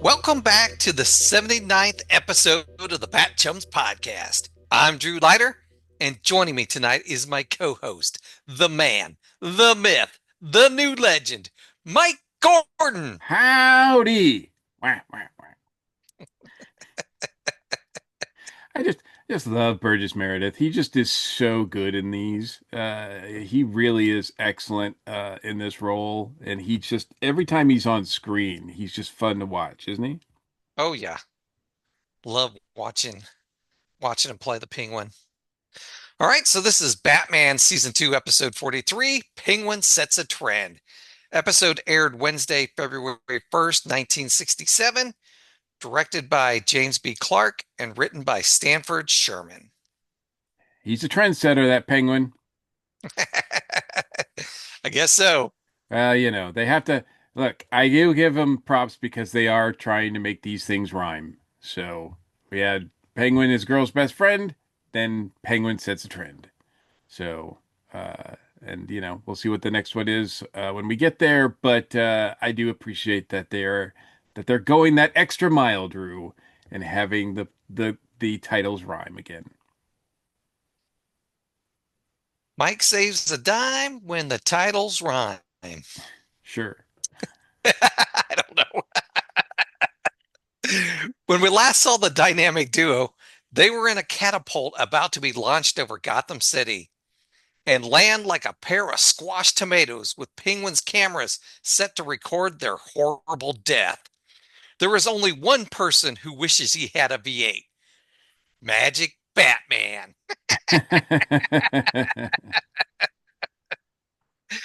Welcome back to the 79th episode of the BatChums podcast. I'm Drew Leiter, and joining me tonight is my co-host, the man, the myth, the new legend, Mike Gordon. Howdy. Wah, wah, wah. I just love Burgess Meredith. He just is so good in these. He really is excellent in this role, and he just every time he's on screen, he's just fun to watch, isn't he? Oh yeah, love watching him play the Penguin. All right, so this is Batman season 2, episode 43. Penguin sets a trend. Episode aired Wednesday, February 1st, 1967. Directed by James B. Clark and written by Stanford Sherman. He's a trendsetter, that Penguin. I guess so. They have to look. I do give them props because they are trying to make these things rhyme. So we had Penguin is girl's best friend, then Penguin sets a trend. So, and we'll see what the next one is when we get there. But I do appreciate that they're going that extra mile, Drew, and having the titles rhyme again. Mike saves a dime when the titles rhyme. Sure. I don't know. When we last saw the dynamic duo, they were in a catapult about to be launched over Gotham City and land like a pair of squashed tomatoes with Penguin's cameras set to record their horrible death. There is only one person who wishes he had a V8. Magic Batman.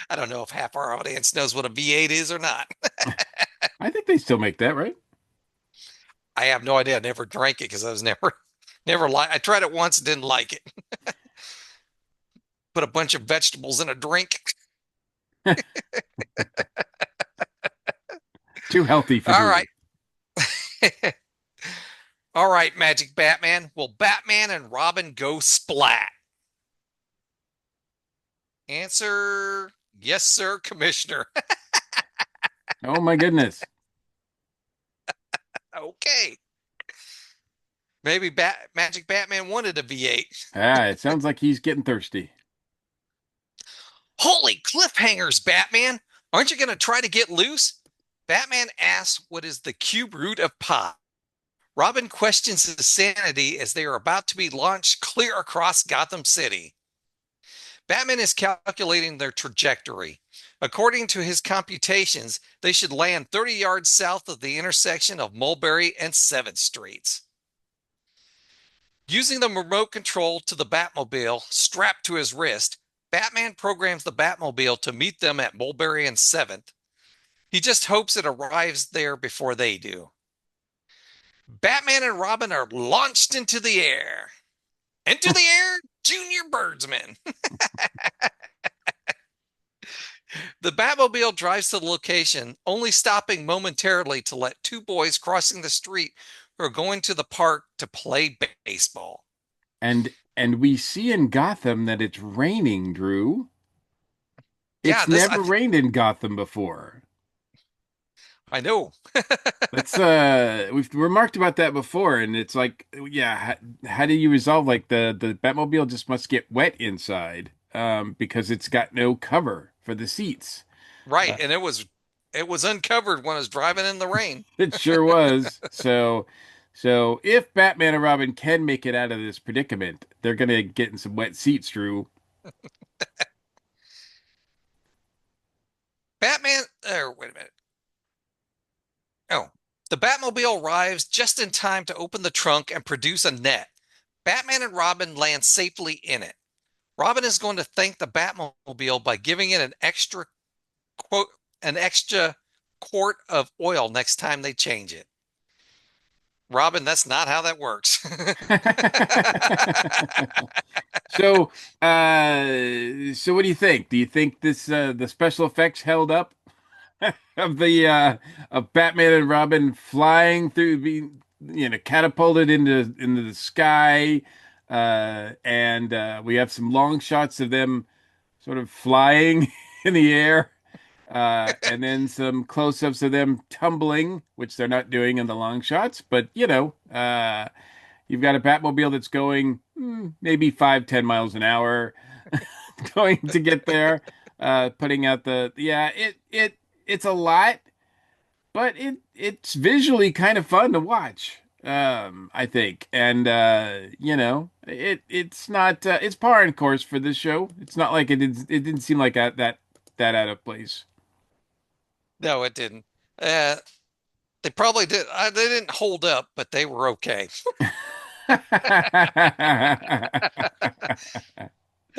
I don't know if half our audience knows what a V8 is or not. I think they still make that, right? I have no idea. I never drank it because I was never like. I tried it once, and didn't like it. Put a bunch of vegetables in a drink. Too healthy for All Drew. right. All right, Magic Batman. Will Batman and Robin go splat? Answer yes, sir, Commissioner. Oh my goodness. Okay. Maybe Magic Batman wanted a V8. It sounds like he's getting thirsty. Holy cliffhangers, Batman! Aren't you going to try to get loose? Batman asks what is the cube root of pi. Robin questions his sanity as they are about to be launched clear across Gotham City. Batman is calculating their trajectory. According to his computations, they should land 30 yards south of the intersection of Mulberry and 7th Streets. Using the remote control to the Batmobile strapped to his wrist, Batman programs the Batmobile to meet them at Mulberry and 7th. He just hopes it arrives there before they do. Batman and Robin are launched into the air. Into the air, Junior Birdsman. The Batmobile drives to the location, only stopping momentarily to let two boys crossing the street who are going to the park to play baseball. And we see in Gotham that it's raining, Drew. Yeah, It's never rained in Gotham before. I know. That's we've remarked about that before, and it's like, yeah, how do you resolve like the Batmobile just must get wet inside because it's got no cover for the seats. Right, Uh, and it was uncovered when I was driving in the rain. it sure was. So if Batman and Robin can make it out of this predicament, they're gonna get in some wet seats, Drew. Batman, wait a minute. Oh, the Batmobile arrives just in time to open the trunk and produce a net. Batman and Robin land safely in it. Robin is going to thank the Batmobile by giving it quote an extra quart of oil next time they change it. Robin, that's not how that works. So, so what do you think? Do you think this the special effects held up of the of Batman and Robin flying through being catapulted into the sky and we have some long shots of them sort of flying in the air And then some close-ups of them tumbling, which they're not doing in the long shots, but you've got a Batmobile that's going maybe 5, 10 miles an hour, going to get there, putting out it's a lot, but it's visually kind of fun to watch. I think, and it's not it's par on course for this show. It's not like it didn't seem like that out of place. No, it didn't. Uh, they probably did. They didn't hold up, but they were okay.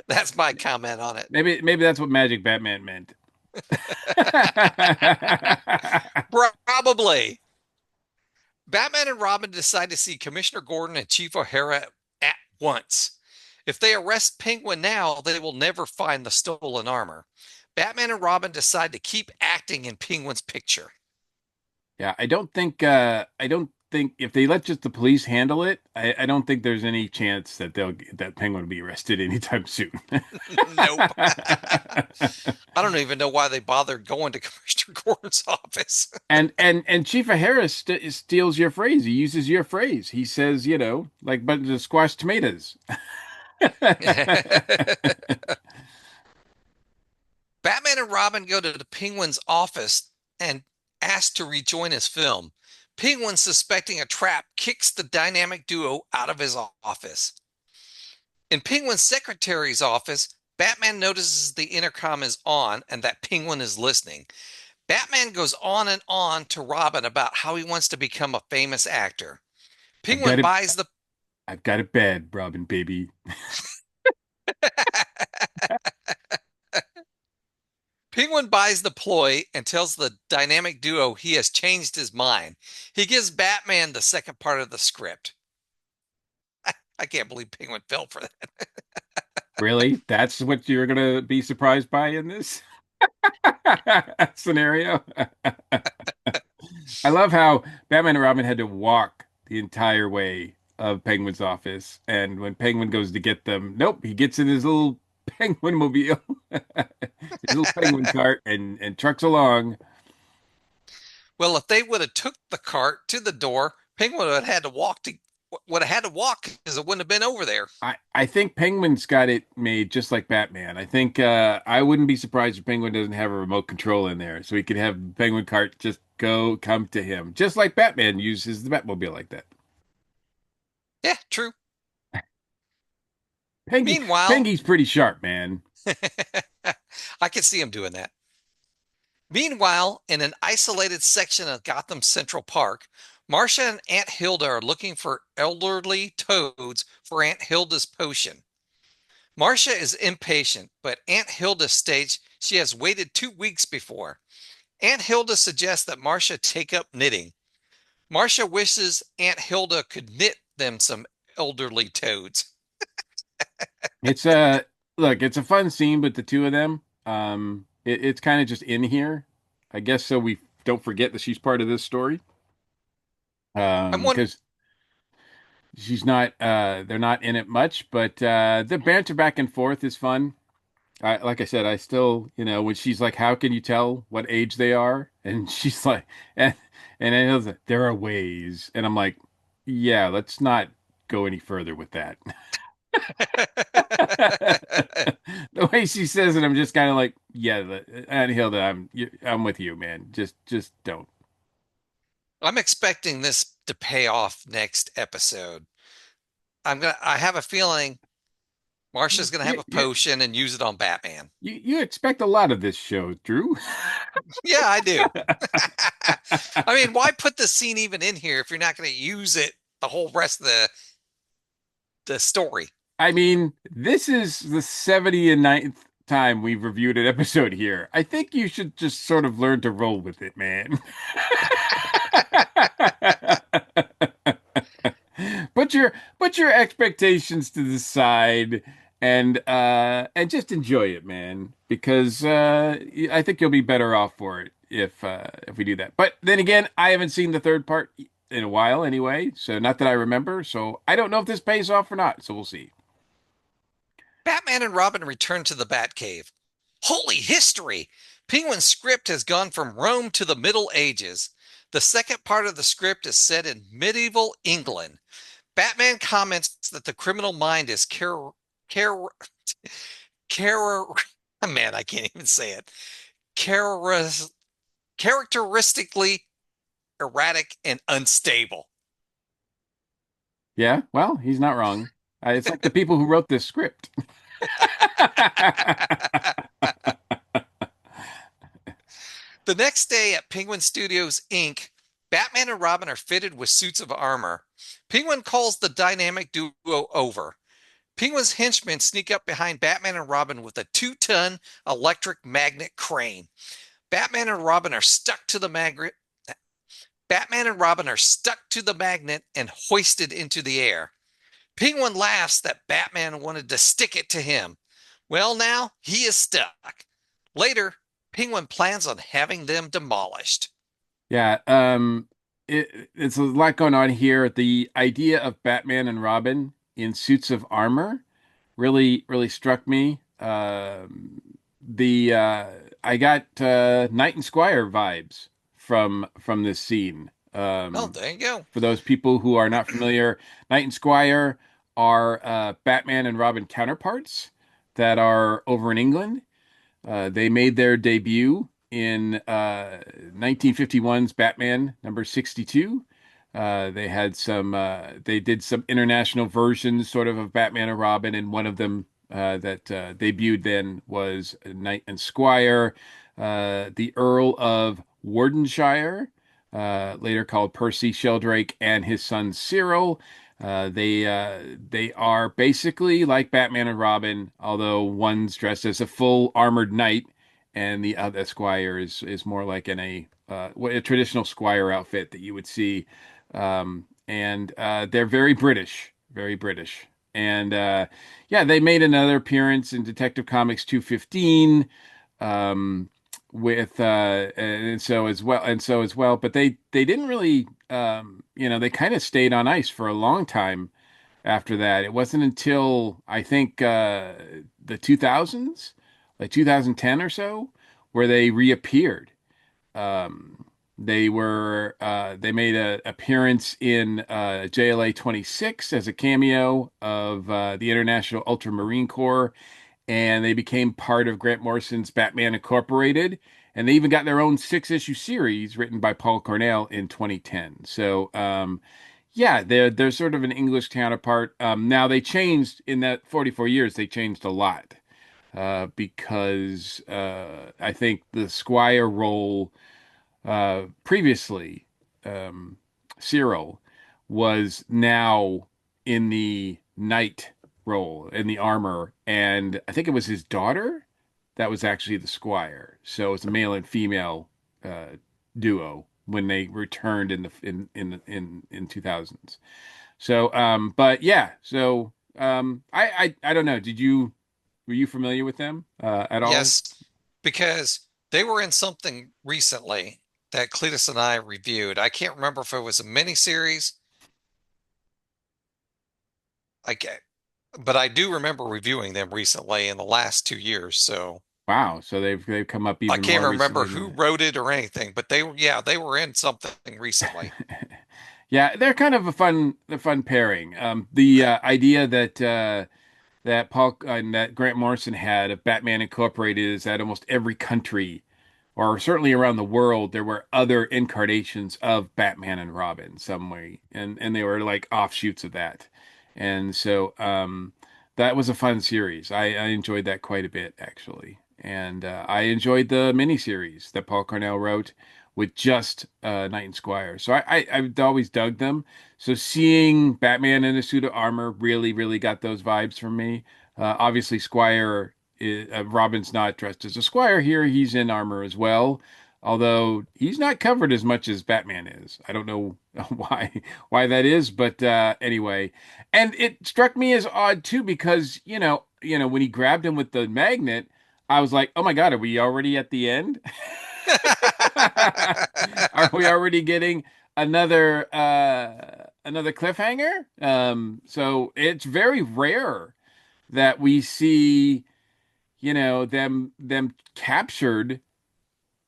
That's my comment on it. Maybe that's what Magic Batman meant. Probably. Batman and Robin decide to see Commissioner Gordon and Chief O'Hara at once. If they arrest Penguin now, they will never find the stolen armor. Batman and Robin decide to keep acting in Penguin's picture. Yeah, I don't think if they let just the police handle it, I don't think there's any chance that that Penguin will be arrested anytime soon. Nope. I don't even know why they bothered going to Commissioner Gordon's office. And Chief O'Hara steals your phrase. He uses your phrase. He says, like bunch of squashed tomatoes. Batman and Robin go to the Penguin's office and ask to rejoin his film. Penguin, suspecting a trap, kicks the dynamic duo out of his office. In Penguin's secretary's office, Batman notices the intercom is on and that Penguin is listening. Batman goes on and on to Robin about how he wants to become a famous actor. I've got Penguin it. buys the I've got it bad, Robin, baby. Penguin buys the ploy and tells the dynamic duo he has changed his mind. He gives Batman the second part of the script. I can't believe Penguin fell for that. Really? That's what you're gonna be surprised by in this scenario? I love how Batman and Robin had to walk the entire way of Penguin's office, and when Penguin goes to get them, nope, he gets in his little Penguin mobile, his little Penguin cart, and trucks along. Well, if they would have took the cart to the door, Penguin would have had to walk because it wouldn't have been over there. I think Penguin's got it made just like Batman. I think I wouldn't be surprised if Penguin doesn't have a remote control in there, so he could have Penguin cart just come to him, just like Batman uses the Batmobile like that. Yeah, true. Pengy Meanwhile, Pengy's pretty sharp, man. I could see him doing that. Meanwhile, in an isolated section of Gotham Central Park, Marcia and Aunt Hilda are looking for elderly toads for Aunt Hilda's potion. Marcia is impatient, but Aunt Hilda states she has waited 2 weeks before. Aunt Hilda suggests that Marcia take up knitting. Marcia wishes Aunt Hilda could knit them some elderly toads. It's a look, it's a fun scene with the two of them. It's kind of just in here, I guess, so we don't forget that she's part of this story. I'm wondering, Because she's not, they're not in it much, but the banter back and forth is fun. Like I said, I still, when she's like, "How can you tell what age they are?" And she's like, and I know there are ways, and I'm like, "Yeah, let's not go any further with that." The way she says it, I'm just kind of like, "Yeah, Aunt Hilda, I'm with you, man. Just don't." I'm expecting this to pay off next episode. I have a feeling Marcia's gonna have You, a you, potion and use it on Batman. you expect a lot of this show, Drew. Yeah, I do. I mean, why put the scene even in here if you're not going to use it the whole rest of the story? I mean, this is the 79th time we've reviewed an episode here. I think you should just sort of learn to roll with it, man. Put your expectations to the side and just enjoy it, man. Because I think you'll be better off for it if we do that. But then again, I haven't seen the third part in a while anyway, so not that I remember. So I don't know if this pays off or not. So we'll see. Batman and Robin return to the Batcave. Holy history! Penguin's script has gone from Rome to the Middle Ages. The second part of the script is set in medieval England. Batman comments that the criminal mind is char- char- man, I can't even say it. Char- characteristically erratic and unstable. Yeah, well, he's not wrong. It's like the people who wrote this script. The next day at Penguin Studios Inc., Batman and Robin are fitted with suits of armor. Penguin calls the dynamic duo over. Penguin's henchmen sneak up behind Batman and Robin with a 2-ton electric magnet crane. Batman and Robin are stuck to the magnet. Batman and Robin are stuck to the magnet and hoisted into the air. Penguin laughs that Batman wanted to stick it to him. Well, now he is stuck. Later, Penguin plans on having them demolished. Yeah, it's a lot going on here. The idea of Batman and Robin in suits of armor really struck me. The I got Knight and Squire vibes from this scene. Oh, there you go. For those people who are not familiar, Knight and Squire are Batman and Robin counterparts that are over in England. They made their debut in 1951's Batman number 62. They did some international versions sort of Batman and Robin, and one of them that debuted then was Knight and Squire. The Earl of Wardenshire, later called Percy Sheldrake, and his son Cyril. They are basically like Batman and Robin, although one's dressed as a full armored knight, and the other squire is more like in a traditional squire outfit that you would see. And they're very British, very British. And yeah, they made another appearance in Detective Comics 215. With and so as well, but they didn't really they kind of stayed on ice for a long time after that. It wasn't until I think the 2000s, like 2010 or so, where they reappeared. They made an appearance in JLA 26 as a cameo of the International Ultramarine Corps, and they became part of Grant Morrison's Batman Incorporated. And they even got their own six-issue series written by Paul Cornell in 2010. So, yeah, they're sort of an English counterpart. Now they changed in that 44 years. They changed a lot because I think the Squire role previously, um, Cyril was now in the knight role in the armor, and I think it was his daughter that was actually the squire. So it's a male and female duo when they returned in the in 2000s. So, but yeah, so I don't know. Were you familiar with them at all? Yes, because they were in something recently that Cletus and I reviewed. I can't remember if it was a miniseries. I get, but I do remember reviewing them recently in the last 2 years. So Wow, so they've come up I even can't more remember recently who than wrote it or anything, but yeah, they were in something recently. that. Yeah, they're kind of a fun pairing. The idea that Paul and that Grant Morrison had of Batman Incorporated is that almost every country, or certainly around the world, there were other incarnations of Batman and Robin some way, and they were like offshoots of that. And so that was a fun series. I enjoyed that quite a bit actually, and I enjoyed the miniseries that Paul Cornell wrote with just Knight and Squire. So I've always dug them. So seeing Batman in a suit of armor really got those vibes from me. Obviously, Robin's not dressed as a squire here. He's in armor as well, although he's not covered as much as Batman is. I don't know why that is, but anyway. And it struck me as odd too because when he grabbed him with the magnet, I was like, oh my God, are we already at the end? Are we already getting another cliffhanger? So it's very rare that we see them captured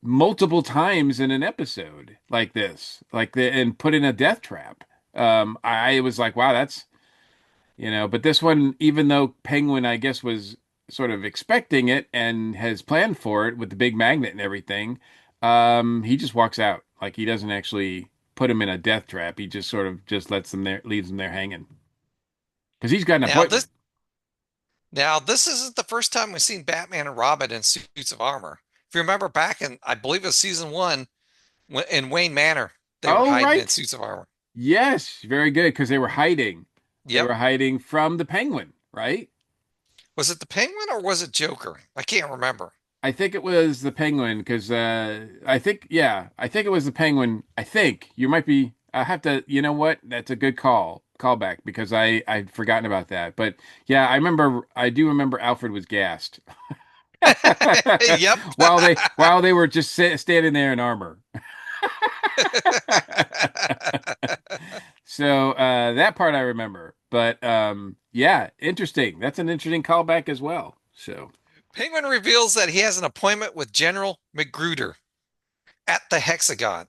multiple times in an episode like this, and put in a death trap. I was like, wow, but this one, even though Penguin, I guess, was sort of expecting it and has planned for it with the big magnet and everything, he just walks out. Like he doesn't actually put him in a death trap. He just sort of just lets them there, leaves them there hanging because he's got an Now appointment. this now this isn't the first time we've seen Batman and Robin in suits of armor. If you remember back in, I believe it was season one, in Wayne Manor, they were Oh, hiding in right. suits of armor. Yes, very good because they were hiding. They Yep. were hiding from the Penguin, right? Was it the Penguin or was it Joker? I can't remember. I think it was the Penguin because I think it was the Penguin. I think you might be. I have to. You know what? That's a good callback because I'd forgotten about that. But yeah, I do remember Alfred was gassed Yep. while they were just standing there in armor. So that part I remember. But yeah, interesting. That's an interesting callback as well. So. Penguin reveals that he has an appointment with General Magruder at the Hexagon.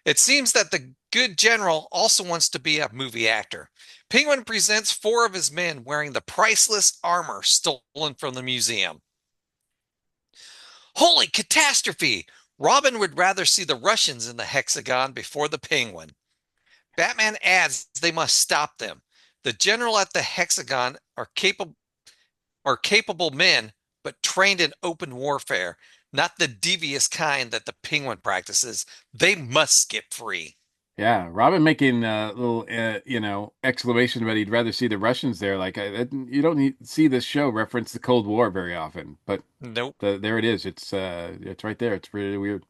It seems that the good general also wants to be a movie actor. Penguin presents four of his men wearing the priceless armor stolen from the museum. Holy catastrophe! Robin would rather see the Russians in the Hexagon before the Penguin. Batman adds they must stop them. The general at the Hexagon are capable men, but trained in open warfare, not the devious kind that the Penguin practices. They must skip free. Yeah, Robin making a little, exclamation about he'd rather see the Russians there. Like, you don't see this show reference the Cold War very often, but Nope. there it is. It's right there. It's really weird.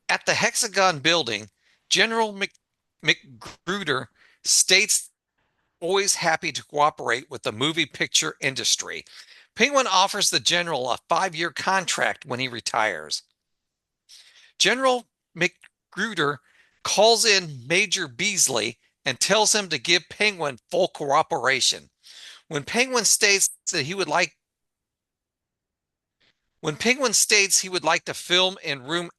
At the Hexagon building, General McGruder states always happy to cooperate with the movie picture industry. Penguin offers the general a 5-year contract when he retires. General McGruder calls in Major Beasley and tells him to give Penguin full cooperation. When Penguin states that he would like when Penguin states he would like to film in room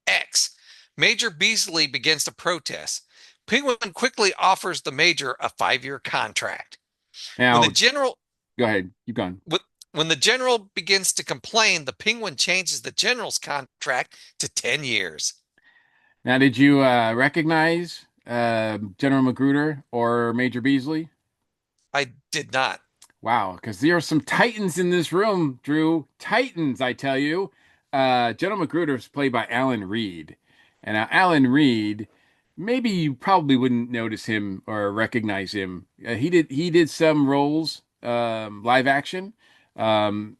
X, Major Beasley begins to protest. Penguin quickly offers the major a 5-year contract. When the Now, general go ahead. Keep going. when the general begins to complain, the Penguin changes the general's contract to 10 years. Now, did you recognize General Magruder or Major Beasley? I did not. Wow, because there are some titans in this room, Drew. Titans, I tell you. General Magruder is played by Alan Reed. And now Alan Reed, maybe you probably wouldn't notice him or recognize him. He did some roles, live action.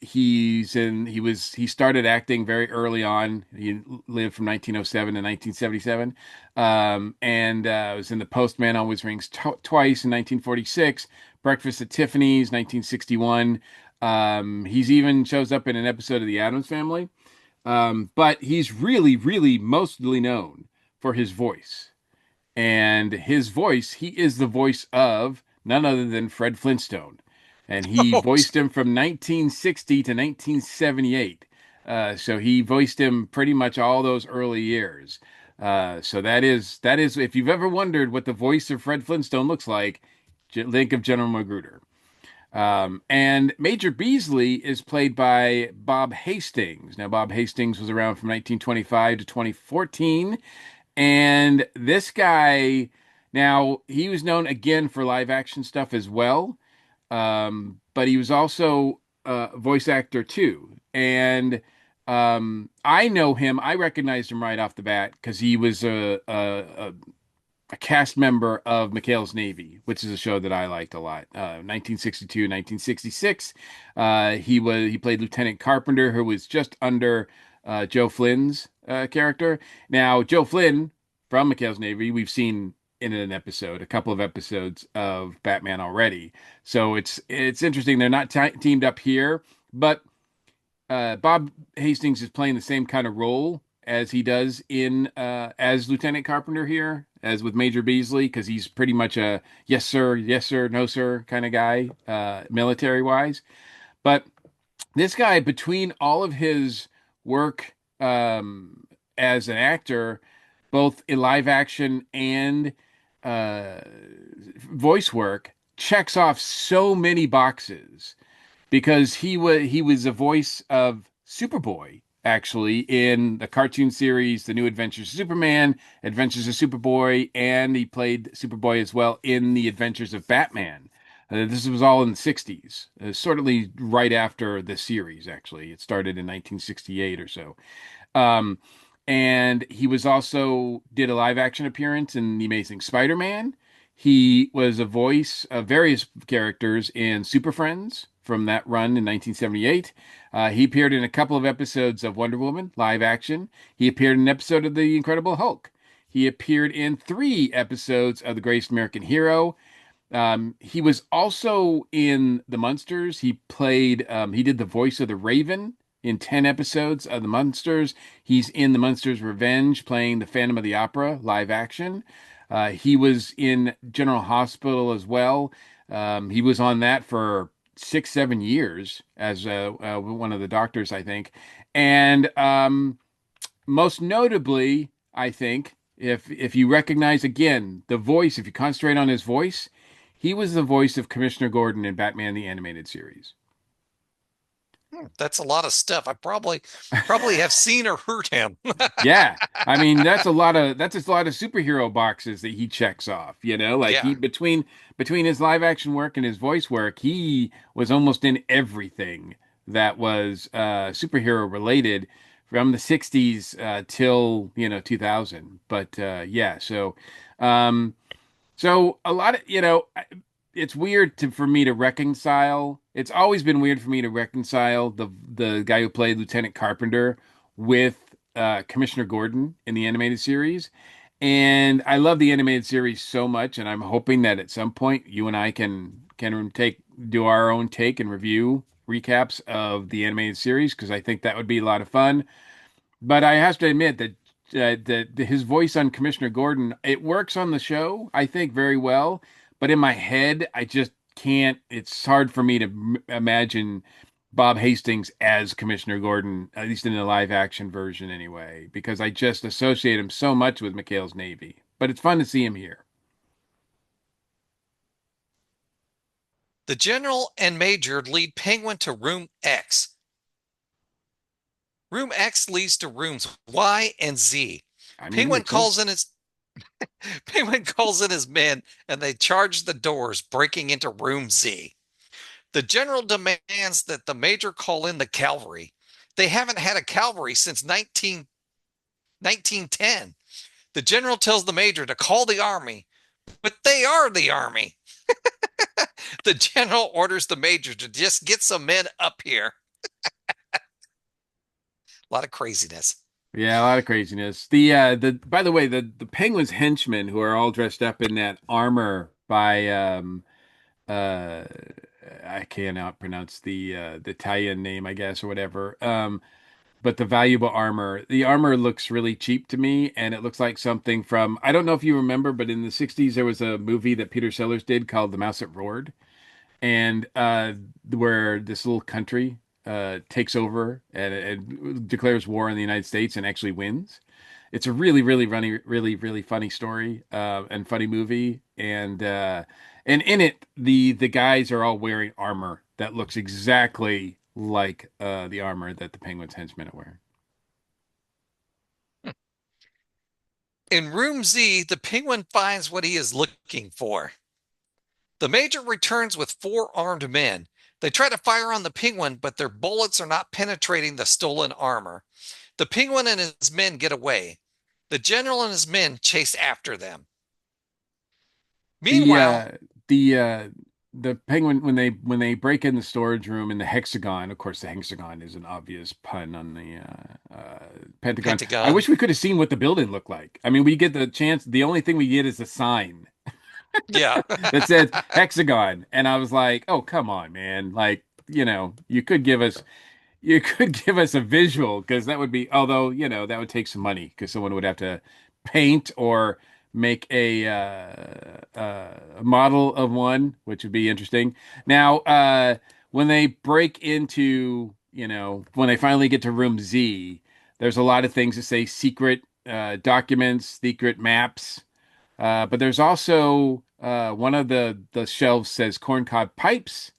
He started acting very early on. He lived from 1907 to 1977. And was in The Postman Always Rings Twice in 1946. Breakfast at Tiffany's, 1961. He's even shows up in an episode of The Addams Family. But he's really, really mostly known for his voice. And his voice, he is the voice of none other than Fred Flintstone. And he Oh, voiced him from 1960 to 1978. So he voiced him pretty much all those early years. So that is if you've ever wondered what the voice of Fred Flintstone looks like, think of General Magruder. And Major Beasley is played by Bob Hastings. Now, Bob Hastings was around from 1925 to 2014. And this guy, now, he was known again for live action stuff as well. But he was also a voice actor too. And I know him, I recognized him right off the bat because he was a cast member of McHale's Navy, which is a show that I liked a lot. 1962, 1966. He played Lieutenant Carpenter, who was just under Joe Flynn's character. Now, Joe Flynn from McHale's Navy, we've seen in a couple of episodes of Batman already. So it's interesting. They're not teamed up here, but Bob Hastings is playing the same kind of role as he does in as Lieutenant Carpenter here, as with Major Beasley, because he's pretty much a yes sir, no sir kind of guy, military wise. But this guy, between all of his work as an actor, both in live action and uh, voice work, checks off so many boxes because he was a voice of Superboy actually in the cartoon series The New Adventures of Superman, Adventures of Superboy, and he played Superboy as well in The Adventures of Batman. This was all in the 60s, certainly right after the series, actually. It started in 1968 or so. Um, and he was also did a live action appearance in The Amazing Spider-Man. He was a voice of various characters in Super Friends from that run in 1978. He appeared in a couple of episodes of Wonder Woman live action. He appeared in an episode of The Incredible Hulk. He appeared in 3 episodes of The Greatest American Hero. He was also in The Munsters. He did the voice of the Raven in 10 episodes of The Munsters. He's in The Munsters Revenge, playing the Phantom of the Opera live action. He was in General Hospital as well. He was on that for 6, 7 years as one of the doctors, I think. And most notably, I think, if you recognize again the voice, if you concentrate on his voice, he was the voice of Commissioner Gordon in Batman the Animated Series. That's a lot of stuff. I probably have seen or heard him. Yeah, I mean that's a lot of superhero boxes that he checks off. Like he Yeah. between his live action work and his voice work, he was almost in everything that was superhero related from the 60s till 2000. But yeah, um, so a lot of it's weird for me to reconcile. It's always been weird for me to reconcile the guy who played Lieutenant Carpenter with Commissioner Gordon in the animated series. And I love the animated series so much, and I'm hoping that at some point you and I can do our own take and review recaps of the animated series because I think that would be a lot of fun. But I have to admit that his voice on Commissioner Gordon, it works on the show, I think, very well. But in my head, I just can't. It's hard for me to imagine Bob Hastings as Commissioner Gordon, at least in the live action version anyway, because I just associate him so much with McHale's Navy. But it's fun to see him here. The general and major lead Penguin to room X. Room X leads to rooms Y and Z. I mean, Penguin makes sense. calls in his Penguin calls in his men and they charge the doors, breaking into room Z. The general demands that the major call in the cavalry. They haven't had a cavalry since 1910. The general tells the major to call the army, but they are the army. The general orders the major to just get some men up here. A lot of craziness. Yeah, a lot of craziness. The by the way, the Penguin's henchmen who are all dressed up in that armor by uh I cannot pronounce the Italian name, I guess, or whatever. But the valuable armor, the armor looks really cheap to me, and it looks like something from I don't know if you remember, but in the 60s there was a movie that Peter Sellers did called The Mouse That Roared, and where this little country takes over and declares war on the United States and actually wins. It's a really, really funny, really, really funny story and funny movie, and in it the guys are all wearing armor that looks exactly like the armor that the Penguins henchmen are wearing. In room Z, the penguin finds what he is looking for. The major returns with 4 armed men. They try to fire on the penguin, but their bullets are not penetrating the stolen armor. The penguin and his men get away. The general and his men chase after them. The Meanwhile, the uh the penguin when they break in the storage room in the Hexagon, of course the Hexagon is an obvious pun on the Pentagon. I Pentagon. wish we could have seen what the building looked like. I mean, we get the chance, the only thing we get is a sign Yeah. that says Hexagon, and I was like, "Oh, come on, man. Like, you could give us a visual because that would be although that would take some money because someone would have to paint or make a model of one, which would be interesting. Now when they break into when they finally get to room Z, There's a lot of things that say secret documents, secret maps. But there's also one of the shelves says corncob pipes,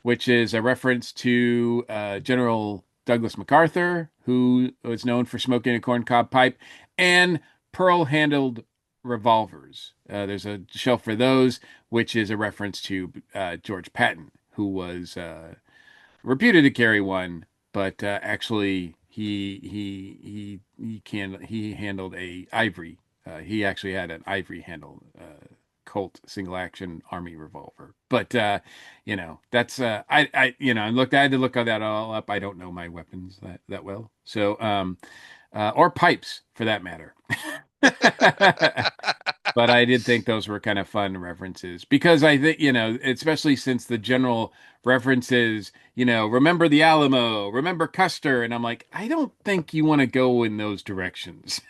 which is a reference to General Douglas MacArthur, who was known for smoking a corncob pipe, and pearl-handled revolvers. There's a shelf for those, which is a reference to George Patton, who was reputed to carry one, but actually he handled a ivory. He actually had an ivory handled Colt single action army revolver. But that's I looked. I had to look all that all up. I don't know my weapons that well, so or pipes for that matter. But I did think those were kind of fun references because I think, especially since the general references, remember the Alamo, remember Custer. And I'm like, I don't think you want to go in those directions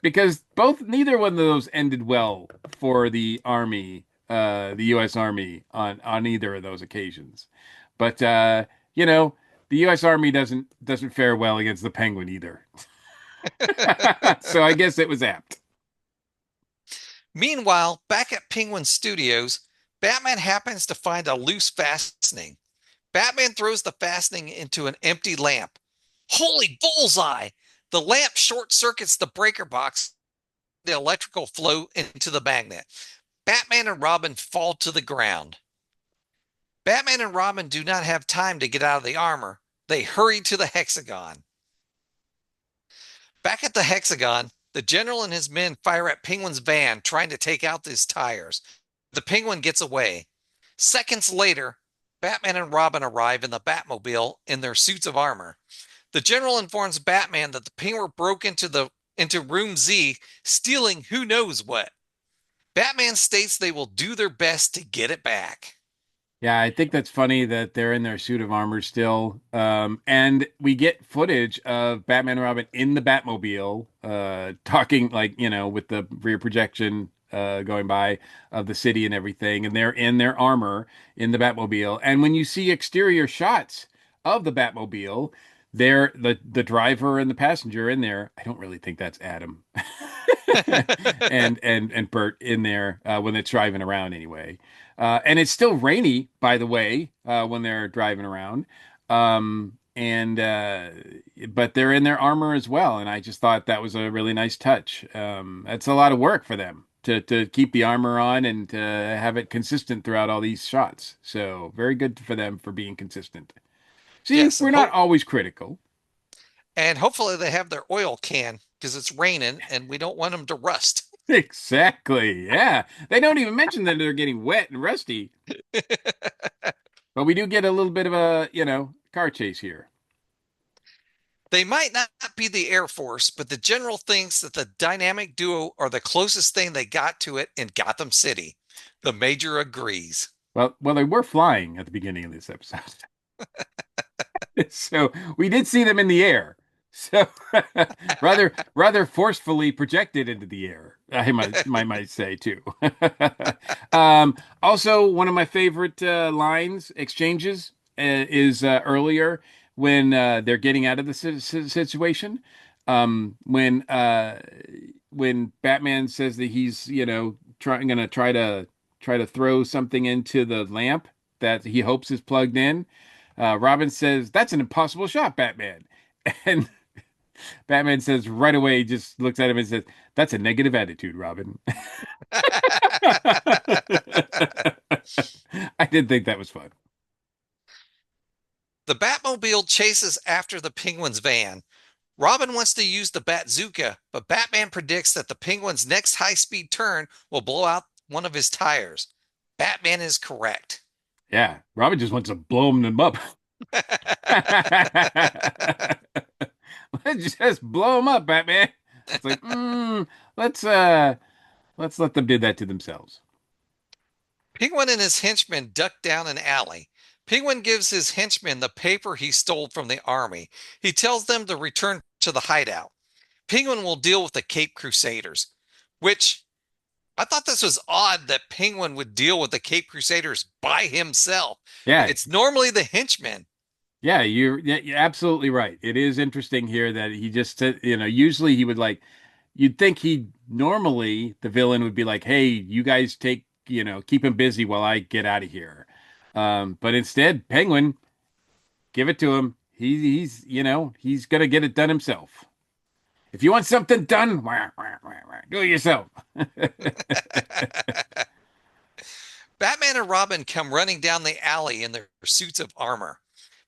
because neither one of those ended well for the Army, the U.S. Army on either of those occasions. But, the U.S. Army doesn't fare well against the Penguin either. So I guess it was apt. Meanwhile, back at Penguin Studios, Batman happens to find a loose fastening. Batman throws the fastening into an empty lamp. Holy bullseye! The lamp short circuits the breaker box, the electrical flow into the magnet. Batman and Robin fall to the ground. Batman and Robin do not have time to get out of the armor. They hurry to the Hexagon. Back at the Hexagon, the general and his men fire at Penguin's van, trying to take out his tires. The Penguin gets away. Seconds later, Batman and Robin arrive in the Batmobile in their suits of armor. The general informs Batman that the Penguin broke into room Z, stealing who knows what. Batman states they will do their best to get it back. Yeah, I think that's funny that they're in their suit of armor still. And we get footage of Batman and Robin in the Batmobile, talking like, with the rear projection going by of the city and everything. And they're in their armor in the Batmobile. And when you see exterior shots of the Batmobile, the driver and the passenger in there. I don't really think that's Adam and Bert in there when it's driving around anyway. And it's still rainy, by the way, when they're driving around. And but they're in their armor as well, and I just thought that was a really nice touch. It's a lot of work for them to keep the armor on and to have it consistent throughout all these shots. So very good for them for being consistent. See, Yes, we're and not always critical. hopefully they have their oil can because it's raining and we don't want them to rust. Exactly. Yeah. They don't even mention that they're getting wet and rusty, but we do get a little bit of a, car chase here. They might not be the Air Force, but the general thinks that the dynamic duo are the closest thing they got to it in Gotham City. The major agrees. Well, they were flying at the beginning of this episode. So we did see them in the air. So rather forcefully projected into the air, I might say too. Also, one of my favorite lines exchanges is earlier when they're getting out of the situation. When Batman says that he's gonna try to throw something into the lamp that he hopes is plugged in. Robin says, "That's an impossible shot, Batman." And Batman says right away, just looks at him and says, "That's a negative attitude, Robin." I did think that was fun. The Batmobile chases after the Penguin's van. Robin wants to use the Bazooka, but Batman predicts that the Penguin's next high-speed turn will blow out one of his tires. Batman is correct. Yeah, Robin just wants to blow them up. Let's just blow them up, Batman. It's like, let's let's let them do that to themselves. Penguin and his henchmen duck down an alley. Penguin gives his henchmen the paper he stole from the army. He tells them to return to the hideout. Penguin will deal with the Cape Crusaders, which I thought this was odd that Penguin would deal with the Cape Crusaders by himself. Yeah, It's normally the henchmen. Yeah, you're absolutely right. It is interesting here that he just said, usually he would like, you'd think he normally the villain would be like, "Hey, you guys take, keep him busy while I get out of here." But instead, Penguin, give it to him. He's gonna get it done himself. If you want something done, wah, wah, wah, wah, do it yourself. Batman and Robin come running down the alley in their suits of armor.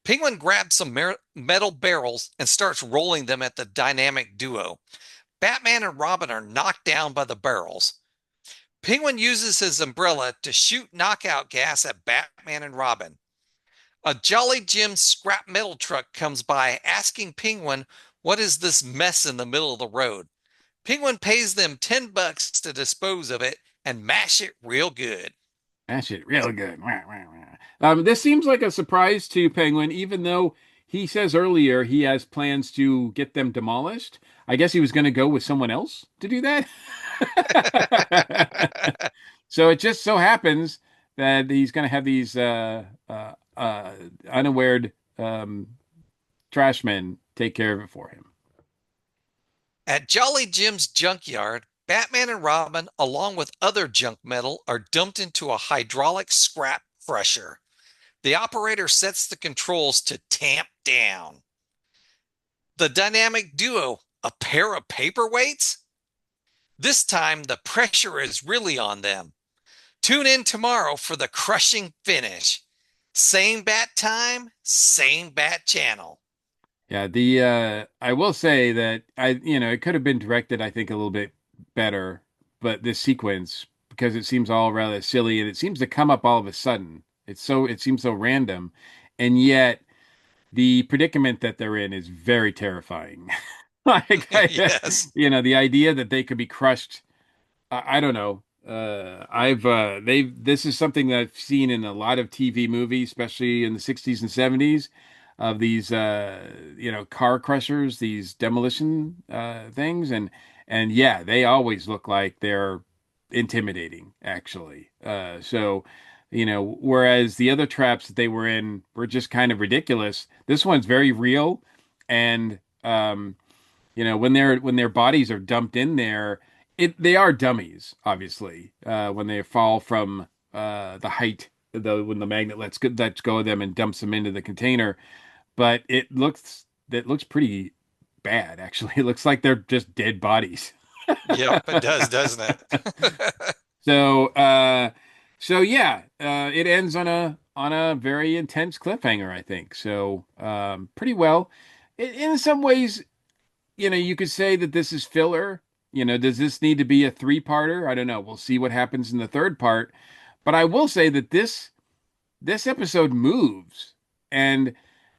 Penguin grabs some metal barrels and starts rolling them at the dynamic duo. Batman and Robin are knocked down by the barrels. Penguin uses his umbrella to shoot knockout gas at Batman and Robin. A Jolly Jim scrap metal truck comes by asking Penguin what is this mess in the middle of the road. Penguin pays them $10 to dispose of it and mash it real good. That shit real good. Wah, wah, wah. This seems like a surprise to Penguin, even though he says earlier he has plans to get them demolished. I guess he was going to go with someone else to do that. So it just so happens that he's going to have these unaware um, trash men take care of it for him. At Jolly Jim's junkyard, Batman and Robin, along with other junk metal, are dumped into a hydraulic scrap crusher. The operator sets the controls to tamp down. The dynamic duo, a pair of paperweights? This time the pressure is really on them. Tune in tomorrow for the crushing finish. Same bat time, same bat channel. Yeah, the I will say that it could have been directed, I think, a little bit better, but this sequence, because it seems all rather silly and it seems to come up all of a sudden. It seems so random, and yet the predicament that they're in is very terrifying. Like, Yes. the idea that they could be crushed. I don't know. This is something that I've seen in a lot of TV movies, especially in the 60s and 70s, of these, car crushers, these demolition, things. And yeah, they always look like they're intimidating, actually. Whereas the other traps that they were in were just kind of ridiculous, this one's very real. And, when their bodies are dumped in there, they are dummies, obviously. When they fall from the height, when the magnet lets go of them and dumps them into the container, but it looks pretty bad, actually. It looks like they're just dead bodies. Yep, it does, doesn't it? So, so yeah, it ends on a very intense cliffhanger, I think. So, pretty well. In some ways, you could say that this is filler. Does this need to be a three-parter? I don't know. We'll see what happens in the third part. But I will say that this episode moves. And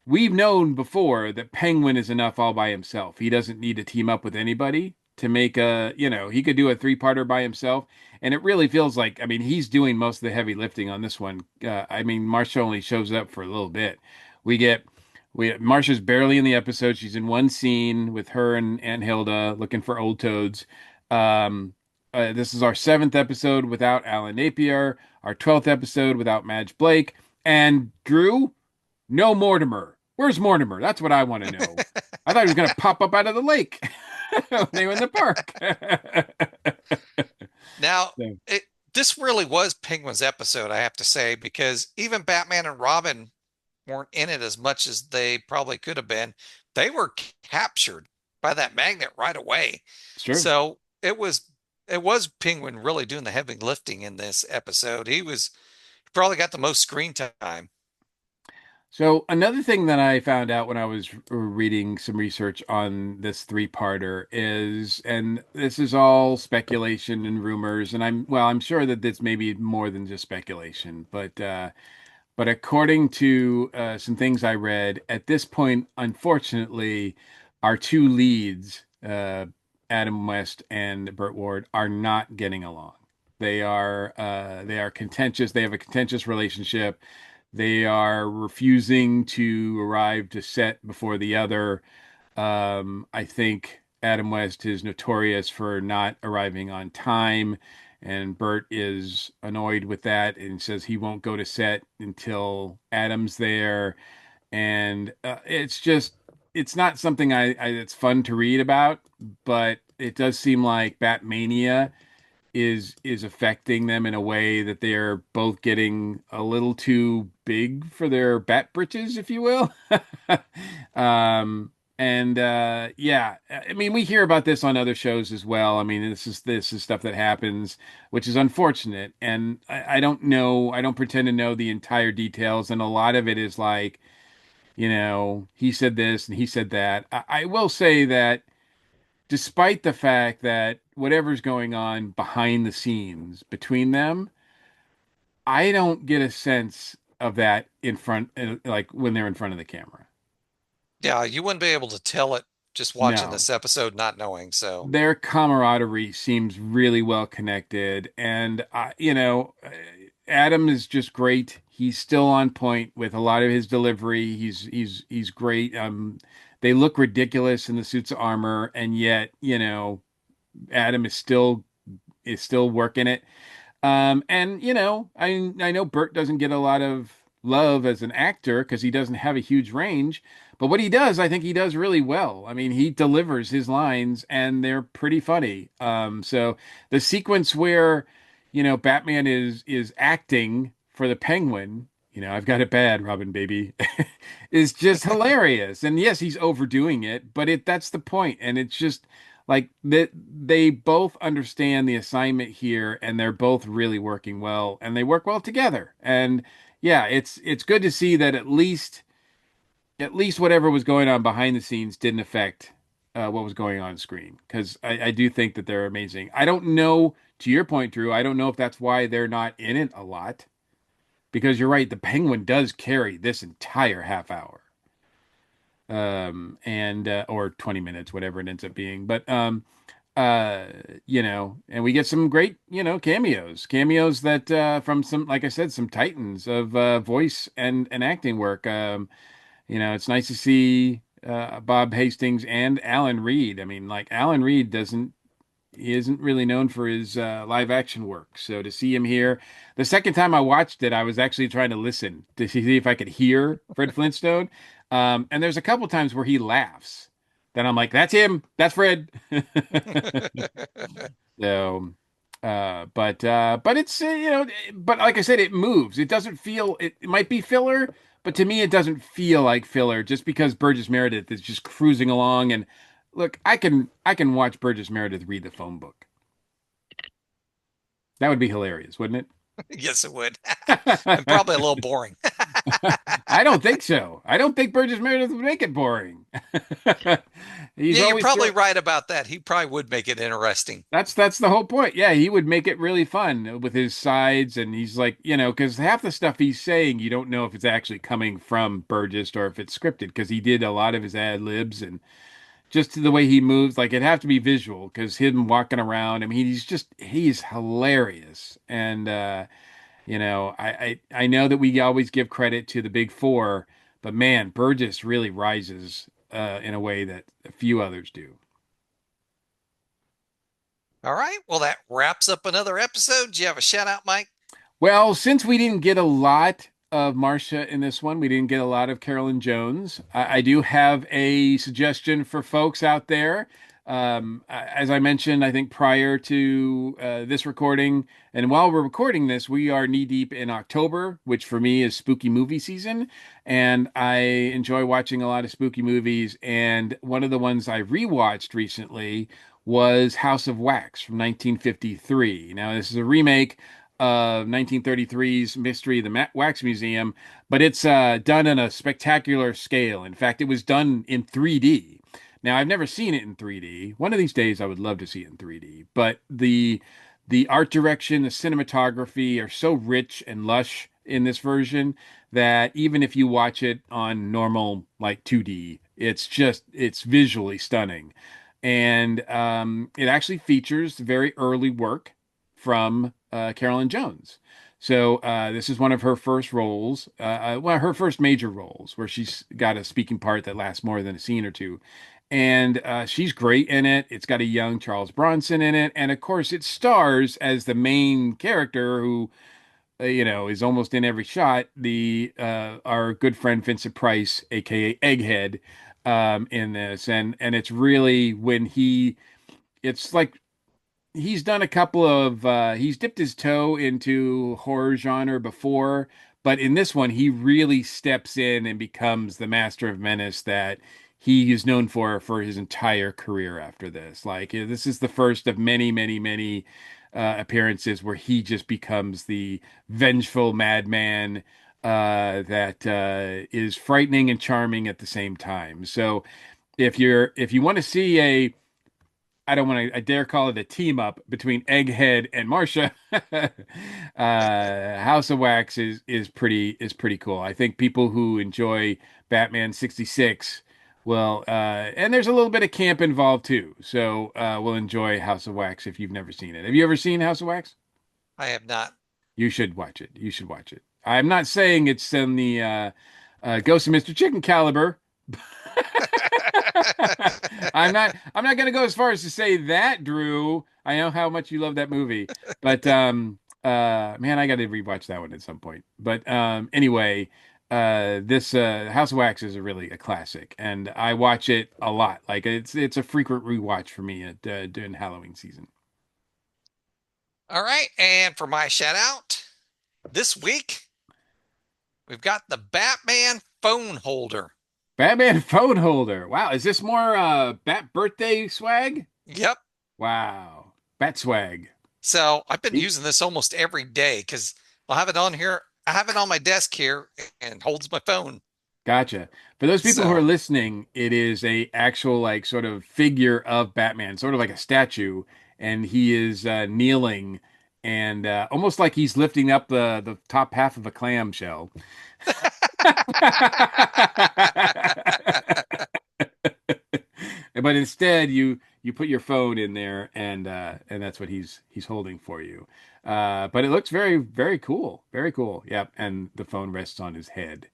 we've known before that Penguin is enough all by himself. He doesn't need to team up with anybody to make he could do a three-parter by himself. And it really feels like, I mean, he's doing most of the heavy lifting on this one. I mean, Marsha only shows up for a little bit. We get Marsha's barely in the episode. She's in one scene with her and Aunt Hilda looking for old toads. This is our seventh episode without Alan Napier, our 12th episode without Madge Blake, and Drew, no Mortimer. Where's Mortimer? That's what I want to know. I thought he was going to pop up out of the lake when they were in the park. Now, So, it, this really was Penguin's episode, I have to say, because even Batman and Robin weren't in it as much as they probably could have been. They were captured by that magnet right away. it's true. So it was Penguin really doing the heavy lifting in this episode. He probably got the most screen time. So another thing that I found out when I was reading some research on this three-parter is, and this is all speculation and rumors, and I'm sure that this may be more than just speculation, but according to some things I read, at this point, unfortunately, our two leads, Adam West and Burt Ward, are not getting along. They are contentious. They have a contentious relationship. They are refusing to arrive to set before the other. I think Adam West is notorious for not arriving on time, and Bert is annoyed with that and says he won't go to set until Adam's there. and it's not something it's fun to read about, but it does seem like Batmania is affecting them in a way that they're both getting a little too big for their bat britches, if you will. Um, and yeah, I mean, we hear about this on other shows as well. I mean, this is stuff that happens, which is unfortunate. And I don't know, I don't pretend to know the entire details, and a lot of it is like, he said this and he said that. I will say that despite the fact that whatever's going on behind the scenes between them, I don't get a sense of that in front, like when they're in front of the camera. Yeah, you wouldn't be able to tell it just watching No, this episode, not knowing. So, their camaraderie seems really well connected, and Adam is just great. He's still on point with a lot of his delivery. He's great. They look ridiculous in the suits of armor, and yet, Adam is still working it. And I know Bert doesn't get a lot of love as an actor because he doesn't have a huge range, but what he does, I think he does really well. I mean, he delivers his lines and they're pretty funny. So the sequence where, Batman is acting for the Penguin, I've got it bad, Robin baby, is just hilarious. And yes, he's overdoing it, but that's the point. And it's just like that they both understand the assignment here and they're both really working well and they work well together. And yeah, it's good to see that at least whatever was going on behind the scenes didn't affect what was going on screen, because I do think that they're amazing. I don't know, to your point, Drew, I don't know if that's why they're not in it a lot, because you're right, the Penguin does carry this entire half hour, and or 20 minutes, whatever it ends up being. But and we get some great, cameos that from some, like I said, some titans of voice and acting work. It's nice to see Bob Hastings and Alan Reed. I mean, like, Alan Reed doesn't he isn't really known for his live action work. So to see him here, the second time I watched it, I was actually trying to listen to see if I could hear Fred Flintstone. And there's a couple times where he laughs. Then I'm like, that's him. That's Fred. So, but it's but like I said, it moves. It doesn't feel. It might be filler, but to me, it doesn't feel like filler. Just because Burgess Meredith is just cruising along, and look, I can watch Burgess Meredith read the phone book. That would be hilarious, wouldn't yes, it would. And it? probably a little boring. I don't think so. I don't think Burgess Meredith would make it boring. He's Yeah, you're always probably right about that. He probably would make it interesting. That's the whole point. Yeah, he would make it really fun with his sides, and he's like, because half the stuff he's saying, you don't know if it's actually coming from Burgess or if it's scripted, because he did a lot of his ad libs and just the way he moves, like, it'd have to be visual because him walking around. I mean, he's hilarious, and I know that we always give credit to the big four, but man, Burgess really rises in a way that a few others do. All right. Well, that wraps up another episode. Do you have a shout out, Mike? Well, since we didn't get a lot of Marcia in this one, we didn't get a lot of Carolyn Jones. I do have a suggestion for folks out there. As I mentioned, I think prior to this recording, and while we're recording this, we are knee deep in October, which for me is spooky movie season. And I enjoy watching a lot of spooky movies. And one of the ones I rewatched recently was House of Wax from 1953. Now, this is a remake of 1933's Mystery of the Wax Museum, but it's done on a spectacular scale. In fact, it was done in 3D. Now, I've never seen it in 3D. One of these days, I would love to see it in 3D. But the art direction, the cinematography are so rich and lush in this version that even if you watch it on normal, like, 2D, it's visually stunning. And it actually features very early work from Carolyn Jones. So this is one of her first roles, well, her first major roles, where she's got a speaking part that lasts more than a scene or two. And she's great in it. It's got a young Charles Bronson in it. And of course, it stars as the main character who is almost in every shot. The Our good friend Vincent Price, aka Egghead, in this, and it's really when it's like he's done a couple of he's dipped his toe into horror genre before, but in this one he really steps in and becomes the master of menace that he is known for his entire career after this. Like this is the first of many, many, many appearances where he just becomes the vengeful madman that is frightening and charming at the same time. So if you want to see a I don't want to, I dare call it a team up between Egghead and Marcia. House of Wax is pretty cool. I think people who enjoy Batman 66 will, and there's a little bit of camp involved too. So will enjoy House of Wax if you've never seen it. Have you ever seen House of Wax? I have not. You should watch it. You should watch it. I'm not saying it's in the Ghost of Mr. Chicken caliber. I'm not gonna go as far as to say that, Drew. I know how much you love that movie, but man, I got to rewatch that one at some point. But anyway, this House of Wax is really a classic, and I watch it a lot. Like it's a frequent rewatch for me at during Halloween season. All right. And for my shout out this week, we've got the Batman phone holder. Batman phone holder. Wow, is this more Bat birthday swag? Yep. Wow, Bat swag. So I've been using this almost every day because I'll have it on here. I have it on my desk here and holds my phone. Gotcha. For those people who are So listening, it is a actual like sort of figure of Batman, sort of like a statue, and he is kneeling and almost like he's lifting up the top half of a clamshell. But instead, you put your phone in there, and that's what he's holding for you. But it looks very very cool, very cool. Yep, and the phone rests on his head.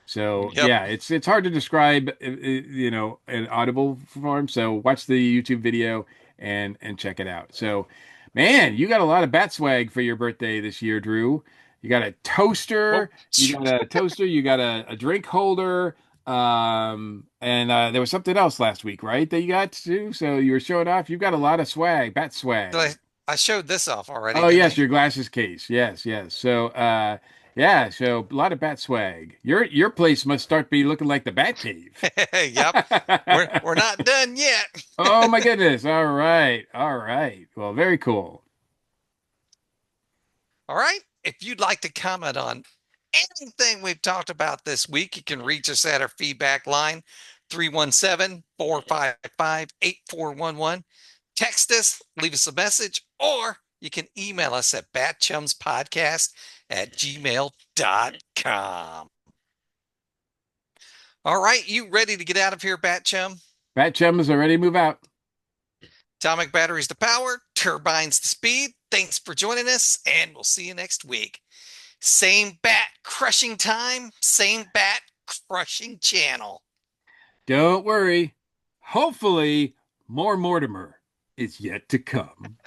So yep. yeah, it's hard to describe, in audible form. So watch the YouTube video and check it out. So, man, you got a lot of bat swag for your birthday this year, Drew. You got a Well, toaster, you got a drink holder, and there was something else last week, right? That you got too. So you were showing off. You've got a lot of swag, bat swag. I showed this off already, Oh didn't yes, I? your glasses case. Yes, yes. So yeah, so a lot of bat swag. Your place must start be looking like the Bat Cave. Yep. We're not done yet. Oh my goodness. All right. All right. Well, very cool. All right. If you'd like to comment on anything we've talked about this week, you can reach us at our feedback line 317-455-8411. Text us, leave us a message, or you can email us at batchumspodcast@gmail.com. All right, you ready to get out of here, Batchum? Bat chums are ready to move out. Atomic batteries to power, turbines to speed. Thanks for joining us, and we'll see you next week. Same bat crushing time, same bat crushing channel. Don't worry. Hopefully, more Mortimer is yet to come.